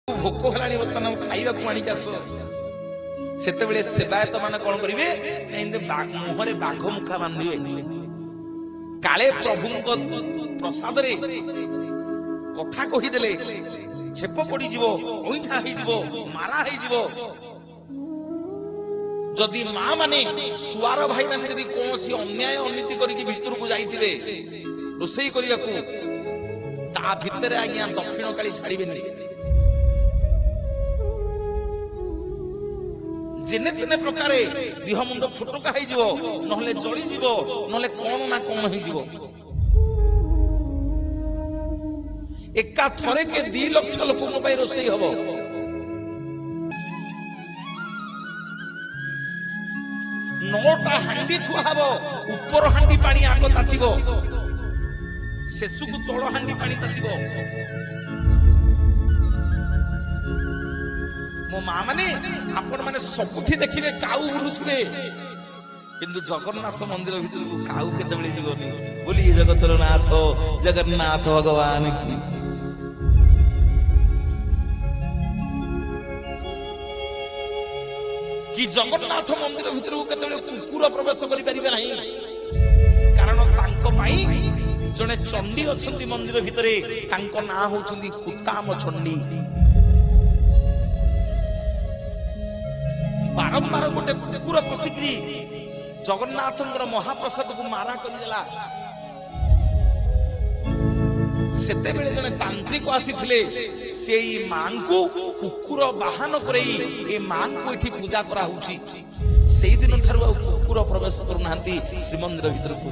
भोक हेलानी बर्तमान खाइबा आणिक आस सेतेबेले सेवायत माने कोन करिवे मुहरे बाघ मुखा बांधिबे काले प्रभुଙ୍କ प्रसाद रे कथा कहि देले छेप पड़ी जीवो ओइठा हे जीवो मारा हे जीवो जदि मां माने सुवार भाई माने यदि कोनसी अन्याय अनीति करी कि भीतर को जाईतिबे रोसई करिया को ता भीतर आज्ञा दक्षिण काली छाड़ीबेनी जेने तेने प्रकारे देह मुंड फुटका हो जीवो नहले जली जीवो नहले कोन ना कोन हो जीवो एका थरे के 2 लाख लोकन पई रोसई हबो नोटा हांडी थुआ हबो ऊपर हांडी पानी आगो तातिबो सेसु को तोड़ हांडी पानी तातिबो मो मां माने आपण माने सबुठी देखिबे काऊ बुलुथुबे किंतु जगन्नाथ मंदिर भीतर को काऊ केते बेले जीवनी बोली जगतर नाथ जगन्नाथ भगवान कि जगन्नाथ मंदिर भीतर को केते बेले कुकुर प्रवेश करि परिबे नाही कारण तांको पाई जने चंडी अछंती मंदिर भीतरे तांको ना होचंदी कुताम चंडी बारंबार गोटे कुकुर पशिक्री जगन्नाथ महाप्रसाद को मारा करदेला सेते बेले जने तांत्रिक आसीथिले सेई मां को कुकुर वाहन करई ए मां को एठी पूजा करा होची सेई दिन थारु कुकुर प्रवेश करनांती श्रीमंदिर भीतर को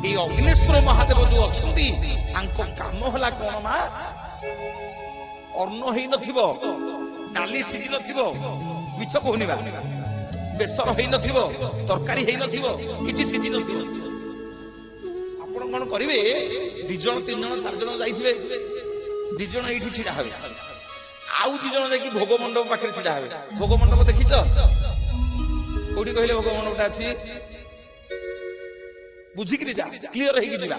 ए अग्नेश्वर महादेव जो अछंती तांको काम होला कोन मा अन्न हेई नथिबो डाली सिझी नथिबो मिछ कहनिबा बेसर हेई नथिबो तरकारी हेई नथिबो किछि सिझी नथिबो आपण कोन करिवे 2 जण 3 जण 4 जण जाईथिबे 2 जण एठी छिडा हबे आउ 2 जण देखि भोग मंडप पाखरे छिडा हबे भोग मंडप देखिछ कोठी कहिले भोग मंडपटा अछि बुझी कि जा क्लियर हेई कि जिबा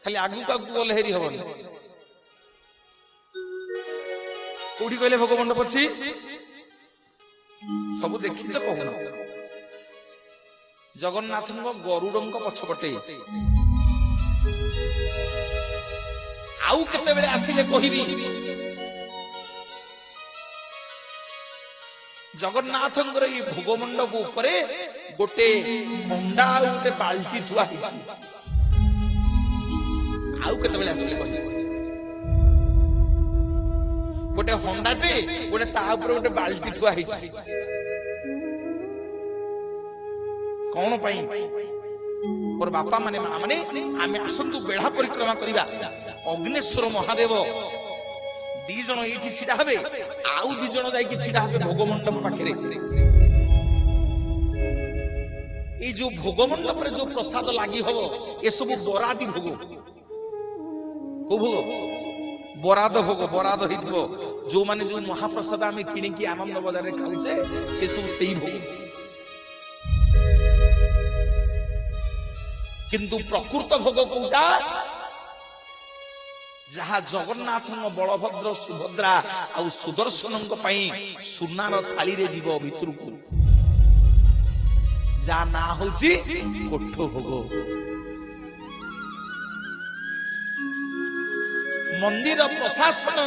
खाली आगु का बोले हेरी हबन कोठी कहले भोग मंडप अछि सब देखिछ कहूना जगन्नाथ गरुडंक पछपटे आउ केते बेले आसीले कहिबी जगन्नाथंकर ई भोग मंडप ऊपरे गोटे अंडा गोटे बाल्टी थुआ हिछि आउ केते बेले आसीले कहिबी गोटे हंडाटे गोटे ता ऊपर गोटे बाल्टी थुआ हिछि कोन पई और बापा माने मां माने आमे आसंतु बेढ़ा परिक्रमा करिबा अग्नेश्वर महादेव 2 जण एठी छिडा हबे आउ 2 जण जाई कि छिडा हबे भोग मंडप पाखरे ए जो भोग मंडप रे जो प्रसाद लागि हबो ए सब बरादी भोग को भोग बराद भोग बराद हिथबो जो माने जो महाप्रसाद आमे किनि कि आनंद बाजार रे खाउचे से सब सेही भोग किंतु प्रकृत भोग कोटा जहा जगन्नाथ बलभद्र सुभद्रा आ सुदर्शन पई सुनार थाली रे जीव भितर को जा ना होची कोठ भोग मंदिर प्रशासन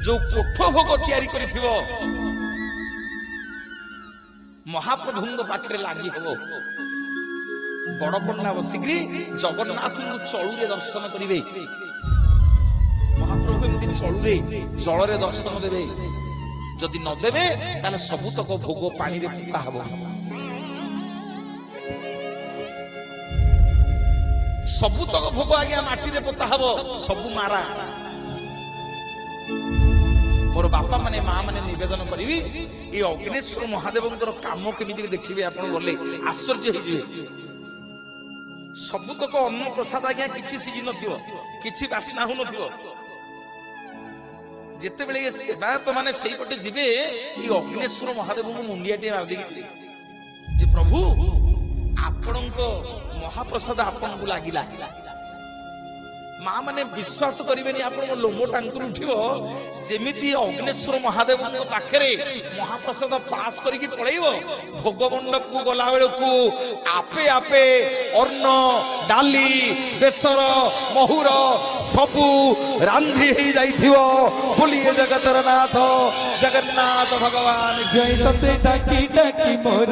जो कोठ भोग तैयारी करिथिबो महाप्रभुंग पाखरे लागि हबो बड़ पन्ना बसिकरी जगन्नाथ चलू रे दर्शन करिवे महाप्रभु एमती चलू रे जल रे दर्शन देवे जदि न देवे ताले सबुतक भोग पानी रे फुका हबो सबुतक भोग आज्ञा माटी रे पोता हबो सबु मारा मोर बापा माने मां माने निवेदन करिवि ए अग्नेश्वर महादेवंकर काम केमिति देखिबे आपण गले आश्चर्य हो जिवे सबुतक अन्न प्रसाद आज्ञा किछि सिझी नथिबो किछि बासना हो नथिबो जेते बेले ए सेवायत माने सेही पटे जिवे ए अग्नेश्वर महादेव को मुंडियाटे मार देकी जे प्रभु आपणको महाप्रसाद आपन को लागिला ମା ମାନେ ବିଶ୍ୱାସ କରିବେନି, ଆପଣଙ୍କ ଲୋମ ଟାଙ୍କୁରି ଉଠିବ। ଯେମିତି ଅଗ୍ନେଶ୍ୱର ମହାଦେବଙ୍କ ପାଖରେ ମହାପ୍ରସାଦ ପାସ୍ କରିକି ପଳେଇବ, ଭୋଗ ମଣ୍ଡପକୁ ଗଲା ବେଳକୁ ଆପେ ଆପେ ଅନ୍ନ, ଡାଲି, ବେସର, ମହୁର ସବୁ ରାନ୍ଧି ହେଇ ଯାଇଥିବ। ବୋଲିଏ ଜଗତର ନାଥ ଜଗନ୍ନାଥ ଭଗବାନ ଜୟ ତତେ ଡାକି ଡାକି ମୋର